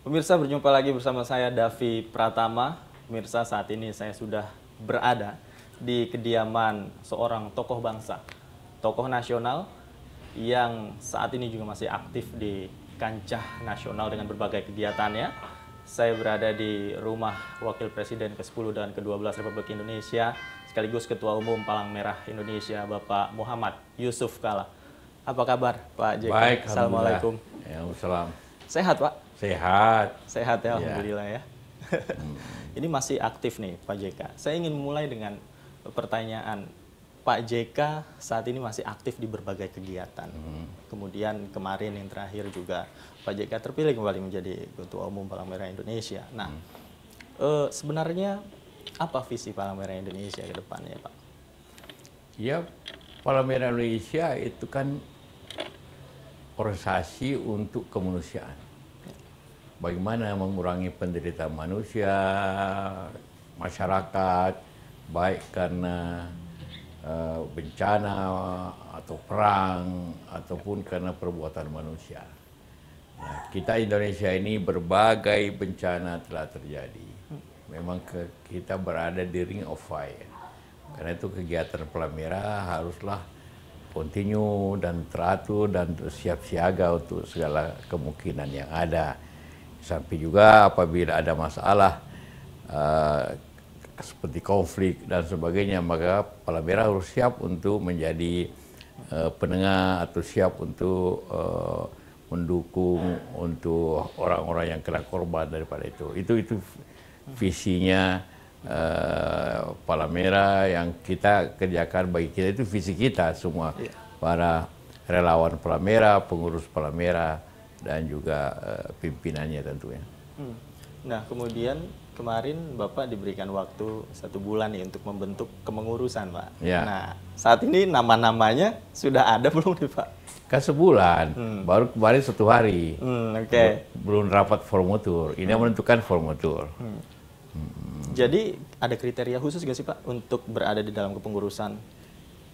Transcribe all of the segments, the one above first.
Pemirsa, berjumpa lagi bersama saya Davi Pratama. Pemirsa, saat ini saya sudah berada di kediaman seorang tokoh bangsa, tokoh nasional yang saat ini juga masih aktif di kancah nasional dengan berbagai kegiatannya. Saya berada di rumah Wakil Presiden ke-10 dan ke-12 Republik Indonesia, sekaligus Ketua Umum Palang Merah Indonesia, Bapak Muhammad Yusuf Kalla. Apa kabar, Pak JK? Baik, Assalamualaikum. Waalaikumsalam. Sehat, Pak? Sehat. Sehat ya, alhamdulillah ya. Ini masih aktif nih Pak JK. Saya ingin mulai dengan pertanyaan. Pak JK saat ini masih aktif di berbagai kegiatan. Kemudian kemarin yang terakhir juga Pak JK terpilih kembali menjadi Ketua Umum Palang Merah Indonesia. Nah, sebenarnya apa visi Palang Merah Indonesia ke depannya, Pak? Ya, Palang Merah Indonesia itu kan organisasi untuk kemanusiaan. Bagaimana mengurangi penderitaan manusia, masyarakat, baik karena bencana atau perang ataupun karena perbuatan manusia. Nah, kita Indonesia ini berbagai bencana telah terjadi. Memang kita berada di ring of fire. Karena itu kegiatan Palang Merah haruslah continue dan teratur dan siap siaga untuk segala kemungkinan yang ada. Sampai juga apabila ada masalah seperti konflik dan sebagainya, maka Palang Merah harus siap untuk menjadi penengah atau siap untuk mendukung untuk orang-orang yang kena korban daripada itu. Itu visinya Palang Merah yang kita kerjakan. Bagi kita itu visi kita semua, para relawan Palang Merah, pengurus Palang Merah, dan juga pimpinannya tentunya. Nah, kemudian kemarin Bapak diberikan waktu 1 bulan nih untuk membentuk kepengurusan, Pak. Ya. Nah, saat ini nama-namanya sudah ada belum nih, Pak? Kan sebulan, baru kemarin 1 hari. Oke. Belum rapat formatur. Ini yang menentukan formatur. Jadi ada kriteria khusus nggak sih, Pak, untuk berada di dalam kepengurusan?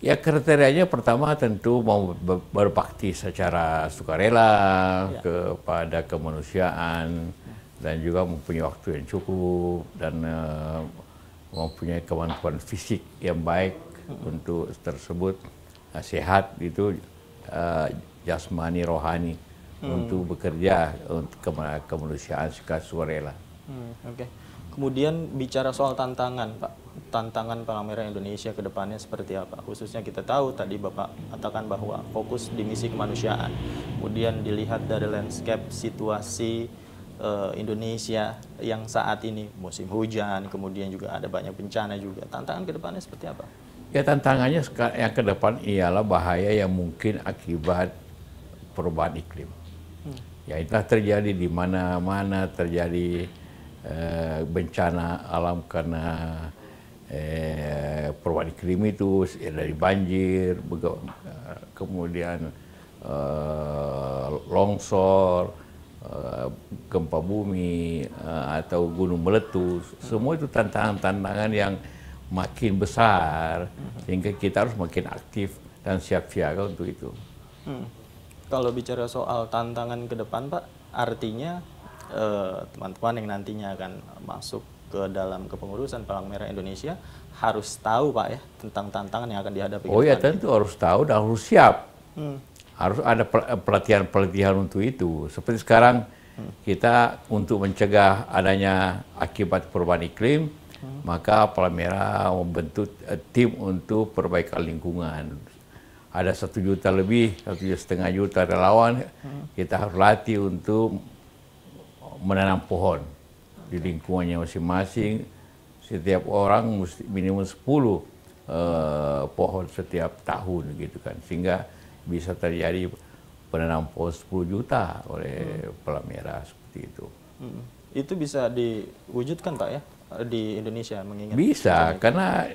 Ya, kriterianya pertama tentu mau berbakti secara sukarela kepada kemanusiaan, dan juga mempunyai waktu yang cukup, dan mempunyai kemampuan fisik yang baik untuk tersebut, sehat itu jasmani rohani untuk bekerja untuk kemanusiaan secara sukarela. Oke. Kemudian bicara soal tantangan, Pak. Tantangan Palang Merah Indonesia ke depannya seperti apa? Khususnya kita tahu tadi Bapak katakan bahwa fokus di misi kemanusiaan. Kemudian dilihat dari landscape situasi Indonesia yang saat ini musim hujan, kemudian juga ada banyak bencana juga. Tantangan ke depannya seperti apa? Ya, tantangannya yang ke depan ialah bahaya yang mungkin akibat perubahan iklim. Ya, itulah terjadi di mana-mana terjadi bencana alam karena perubahan iklim itu, dari banjir, kemudian longsor, gempa bumi, atau gunung meletus. Semua itu tantangan-tantangan yang makin besar, sehingga kita harus makin aktif dan siap siaga untuk itu. Kalau bicara soal tantangan ke depan, Pak, artinya teman-teman yang nantinya akan masuk ke dalam kepengurusan Palang Merah Indonesia harus tahu, Pak, ya, tentang tantangan yang akan dihadapi. Oh ya, tentu harus tahu dan harus siap. Harus ada pelatihan-pelatihan untuk itu. Seperti sekarang kita untuk mencegah adanya akibat perubahan iklim, maka Palang Merah membentuk tim untuk perbaikan lingkungan. Ada 1 juta lebih, 1,5 juta relawan. Kita harus latih untuk menanam pohon di lingkungannya masing-masing. Setiap orang mesti minimum 10 pohon setiap tahun gitu kan, sehingga bisa terjadi penanam pohon 10 juta oleh Palang Merah seperti itu. Itu bisa diwujudkan, Pak, ya, di Indonesia, mengingat bisa karena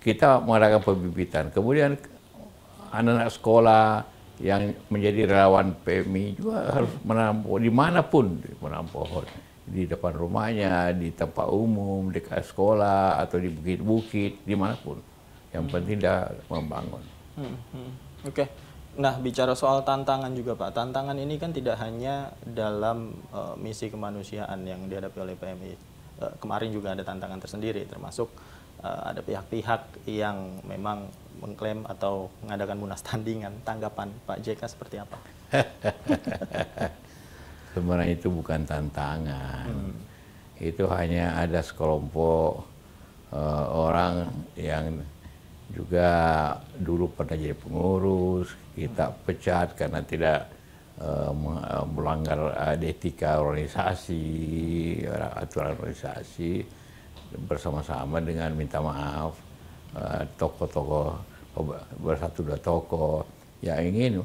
kita mengadakan pembibitan, kemudian anak-anak sekolah yang menjadi relawan PMI juga harus menanam pohon dimanapun, menanam pohon di depan rumahnya, di tempat umum, dekat sekolah, atau di bukit-bukit, dimanapun. Yang penting dia membangun. Oke. Nah, bicara soal tantangan juga Pak, tantangan ini kan tidak hanya dalam misi kemanusiaan yang dihadapi oleh PMI. Kemarin juga ada tantangan tersendiri, termasuk ada pihak-pihak yang memang mengklaim atau mengadakan munas tandingan. Tanggapan Pak JK seperti apa? Sebenarnya itu bukan tantangan, itu hanya ada sekelompok orang yang juga dulu pernah jadi pengurus, kita pecat karena tidak melanggar etika organisasi, aturan organisasi, bersama-sama dengan minta maaf tokoh-tokoh, bersatu dua tokoh yang ingin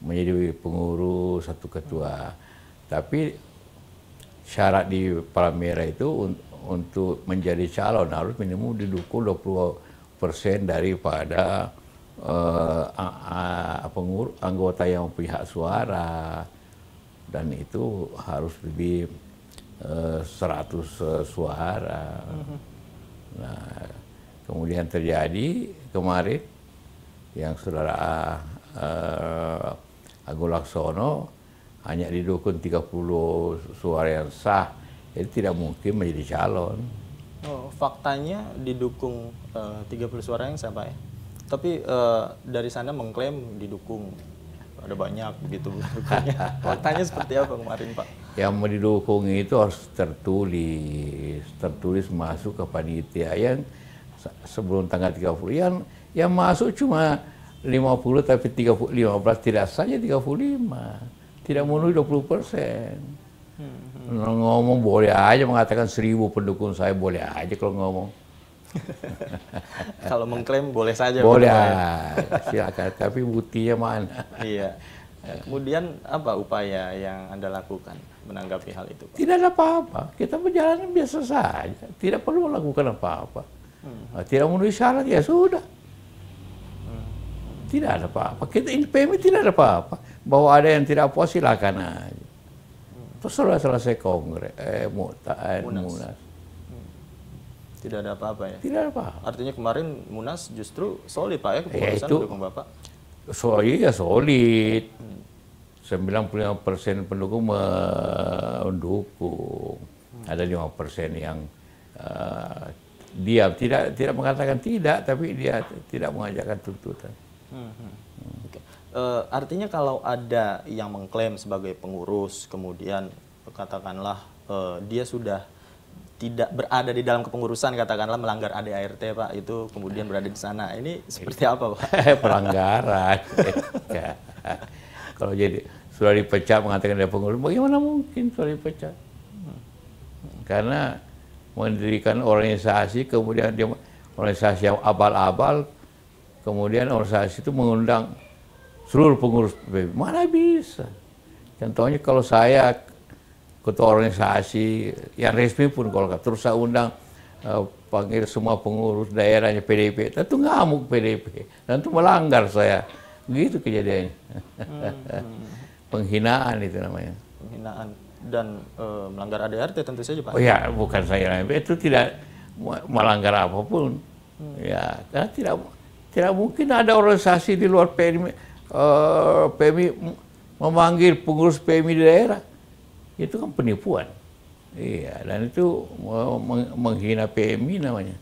menjadi pengurus satu ketua. Tapi syarat di Palmera itu untuk menjadi calon harus minimum didukung 20% daripada anggota yang punya hak suara, dan itu harus lebih 100 suara. Nah, kemudian terjadi kemarin yang saudara Agung Laksono hanya didukung 30 suara yang sah, jadi tidak mungkin menjadi calon. Oh, faktanya didukung 30 suara yang sah Pak ya? Tapi dari sana mengklaim didukung ada banyak begitu dukungnya. Faktanya seperti apa kemarin Pak? Yang mau didukung itu harus tertulis masuk ke panitia yang sebelum tanggal 30. Yang masuk cuma 50 tapi 15 tidak saja 35. Tidak memenuhi 20%. Ngomong boleh aja, mengatakan 1000 pendukung saya boleh aja kalau ngomong. Kalau mengklaim boleh saja. Boleh, silakan. Tapi buktinya mana? Iya. Kemudian apa upaya yang Anda lakukan menanggapi hal itu, Pak? Tidak ada apa-apa. Kita berjalan biasa saja. Tidak perlu melakukan apa-apa. Tidak memenuhi syarat, ya sudah. Tidak ada apa-apa. Kita ini PMI tidak ada apa-apa. Bahwa ada yang tidak puas silakan aja. Terus sudah selesai kongres, munas. Tidak ada apa-apa ya? Tidak ada apa-apa. Artinya kemarin munas justru solid Pak ya, keputusan mendukung Bapak? Solid ya solid. 95% pendukung mendukung. Ada 5% yang diam, tidak mengatakan tidak, tapi dia tidak mengajakkan tuntutan. Okay. Artinya kalau ada yang mengklaim sebagai pengurus, kemudian katakanlah dia sudah tidak berada di dalam kepengurusan, katakanlah melanggar ADART Pak, itu kemudian berada di sana, ini seperti apa Pak? Pelanggaran. Kalau jadi sudah dipecat mengatakan dia pengurus, bagaimana mungkin sudah dipecat? Karena mendirikan organisasi, kemudian dia organisasi yang abal-abal, kemudian organisasi itu mengundang seluruh pengurus PBB. Mana bisa? Contohnya kalau saya ketua organisasi yang resmi pun, kalau terus saya undang panggil semua pengurus daerahnya PDIP, tentu ngamuk PDIP, tentu melanggar saya. Gitu kejadiannya. Penghinaan itu namanya. Penghinaan dan melanggar ADART tentu saja Pak. Oh ya, bukan saya, itu tidak melanggar apapun. Ya, karena tidak mungkin ada organisasi di luar PMI, PMI memanggil pengurus PMI di daerah. Itu kan penipuan. Iya, dan itu menghina PMI namanya.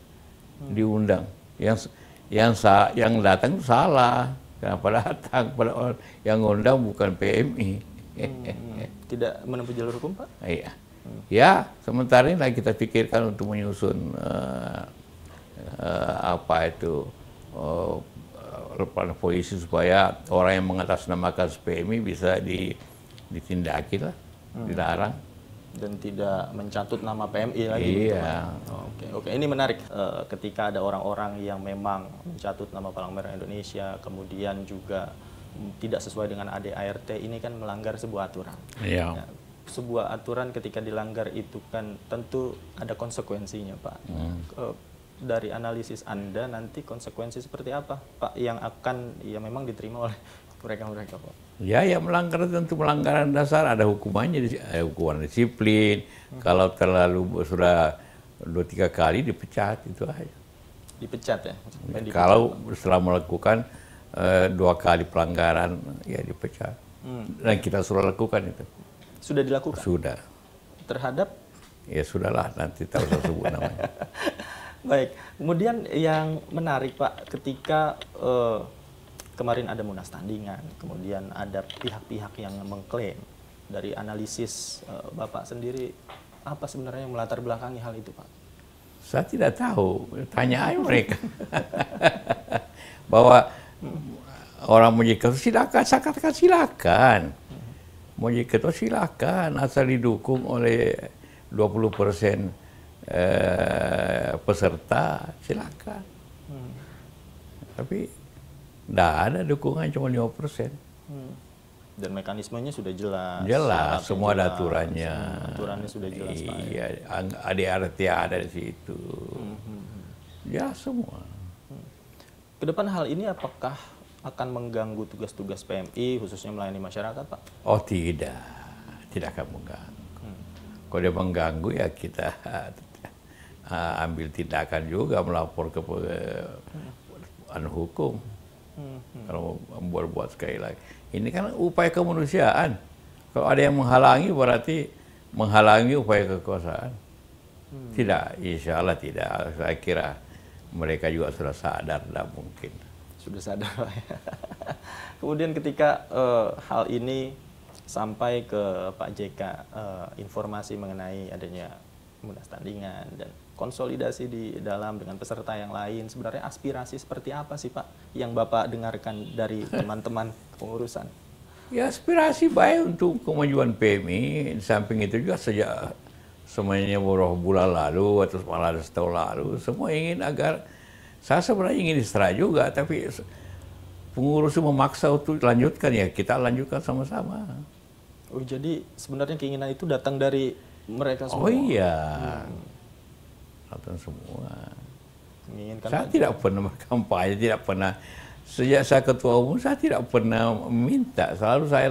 Diundang. Yang datang itu salah. Kenapa datang pada orang yang ngundang bukan PMI? Tidak menempuh jalur hukum Pak? Iya. Ya, sementara ini lagi kita pikirkan untuk menyusun polisi supaya orang yang mengatasnamakan PMI bisa ditindaki lah, dilarang. Dan tidak mencatut nama PMI lagi. Iya. Oke, ini menarik. Ketika ada orang-orang yang memang mencatut nama Palang Merah Indonesia, kemudian juga tidak sesuai dengan ADART, ini kan melanggar sebuah aturan. Iya. Ya, sebuah aturan ketika dilanggar itu kan tentu ada konsekuensinya, Pak. Dari analisis Anda nanti konsekuensi seperti apa, Pak, yang akan memang diterima oleh mereka-mereka, Pak? Ya, melanggar tentu melanggaran dasar, ada hukumannya, hukuman disiplin. Kalau terlalu sudah 2-3 kali dipecat, itu aja. Dipecat ya? Kalau setelah melakukan 2 kali pelanggaran, ya dipecat. Dan kita sudah lakukan itu. Sudah dilakukan? Sudah. Terhadap? Ya sudahlah, nanti tak usah sebut namanya. Baik, kemudian yang menarik Pak, ketika kemarin ada munas tandingan, kemudian ada pihak-pihak yang mengklaim, dari analisis Bapak sendiri, apa sebenarnya yang melatar belakangi hal itu Pak? Saya tidak tahu, tanya aja mereka. Bahwa orang mau jadi ketua silakan, saya katakan silakan. Mau jadi ketua silakan, asal didukung oleh 20% peserta, silakan. Tapi tidak ada dukungan, cuma 5%. Dan mekanismenya sudah jelas. Jelas, semua ada aturannya. Aturannya sudah jelas Pak. Iya, ADRT ada di situ. Ya semua. Kedepan hal ini apakah akan mengganggu tugas-tugas PMI, khususnya melayani masyarakat Pak? Oh tidak akan mengganggu. Kalau dia mengganggu ya kita ambil tindakan juga, melapor ke hukum. Kalau buat sekali lagi. Ini kan upaya kemanusiaan. Kalau ada yang menghalangi berarti menghalangi upaya kekuasaan. Tidak, insya Allah tidak. Saya kira mereka juga sudah sadar, tidak mungkin. Sudah sadar Pak ya. Kemudian ketika hal ini sampai ke Pak JK, informasi mengenai adanya munas tandingan dan konsolidasi di dalam dengan peserta yang lain, sebenarnya aspirasi seperti apa sih Pak yang Bapak dengarkan dari teman-teman pengurusan? Ya aspirasi baik untuk kemajuan PMI, di samping itu juga sejak semuanya beberapa bulan lalu atau malah setahun lalu, semua ingin agar, saya sebenarnya ingin istirahat juga, tapi pengurus memaksa untuk lanjutkan, ya kita lanjutkan sama-sama. Oh jadi sebenarnya keinginan itu datang dari mereka semua? Oh iya. Datang semua. Saya tidak pernah berkampanye, tidak pernah. Sejak saya ketua umum, saya tidak pernah minta. Selalu saya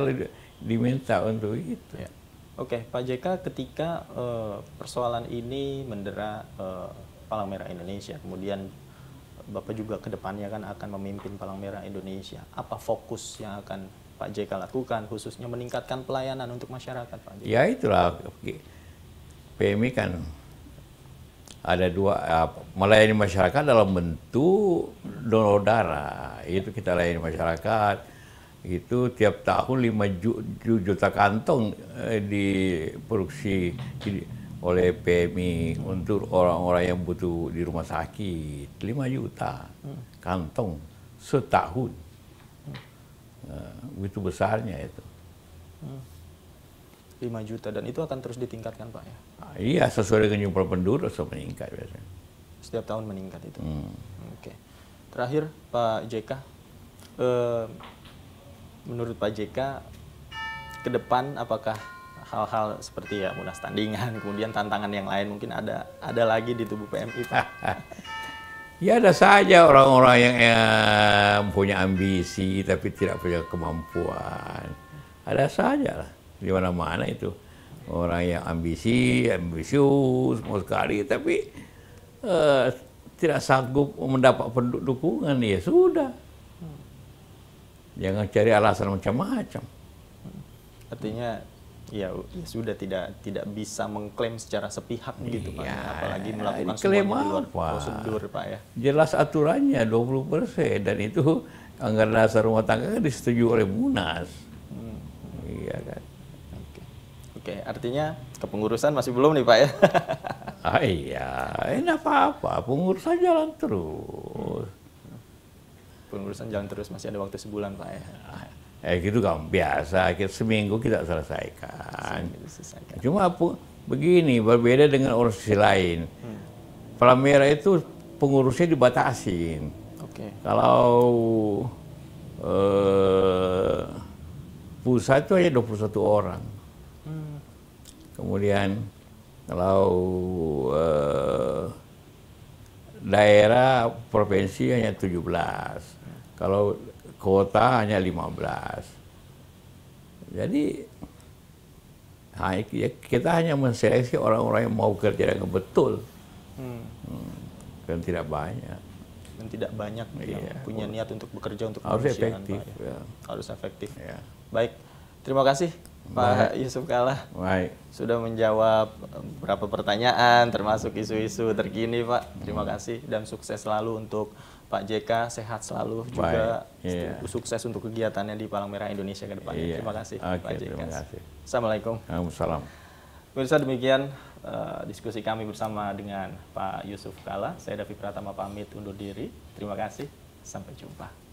diminta untuk itu. Ya. Oke, Pak JK, ketika persoalan ini mendera Palang Merah Indonesia, kemudian Bapak juga ke depannya kan akan memimpin Palang Merah Indonesia. Apa fokus yang akan Pak JK lakukan, khususnya meningkatkan pelayanan untuk masyarakat, Pak JK? Ya itulah, PMI kan ada dua, melayani masyarakat dalam bentuk donor darah. Itu kita layani masyarakat, itu tiap tahun 5 juta kantong diproduksi oleh PMI untuk orang-orang yang butuh di rumah sakit. 5 juta kantong setahun. Begitu besarnya itu. 5 juta, dan itu akan terus ditingkatkan Pak ya? Iya, sesuai dengan jumlah penduduk terus meningkat biasanya. Setiap tahun meningkat itu. Oke. Terakhir Pak JK, menurut Pak JK ke depan apakah hal-hal seperti ya munas tandingan, kemudian tantangan yang lain mungkin ada lagi di tubuh PMI Pak? Ya ada saja orang-orang yang punya ambisi tapi tidak punya kemampuan. Ada saja lah, di mana-mana itu. Orang yang ambisius mau sekali, tapi tidak sanggup mendapat dukungan, ya sudah. Jangan cari alasan macam-macam. Artinya ya sudah tidak bisa mengklaim secara sepihak begitu Pak, apalagi melakukan semuanya di luar prosedur Pak ya. Jelas aturannya 20%, dan itu anggaran dasar rumah tangga kan disetujui oleh Munas. Iya kan. Oke, artinya kepengurusan masih belum nih Pak ya? Iya, ini apa-apa, pengurusan jalan terus. Pengurusan jalan terus, masih ada waktu sebulan Pak ya? Gitu kan, biasa, seminggu kita selesaikan. Cuma begini, berbeda dengan organisasi lain. Palang Merah itu pengurusnya dibatasin. Kalau pusat itu hanya 21 orang. Kemudian kalau daerah provinsi hanya 17, kalau kota hanya 15. Jadi kita hanya menseleksi orang-orang yang mau kerja dengan betul, kan tidak banyak. dan tidak banyak yang punya niat untuk bekerja untuk harus kemanusiaan, efektif. Pak, ya. Harus efektif. Ya. Baik, terima kasih Pak Yusuf Kalla Baik. sudah menjawab beberapa pertanyaan termasuk isu-isu terkini, Pak. Terima kasih dan sukses selalu untuk Pak JK, sehat selalu juga, sukses untuk kegiatannya di Palang Merah Indonesia ke depannya. Terima kasih Pak JK. Terima kasih. Assalamualaikum. Waalaikumsalam. Pemirsa, demikian diskusi kami bersama dengan Pak Yusuf Kalla. Saya Davi Pratama pamit undur diri. Terima kasih. Sampai jumpa.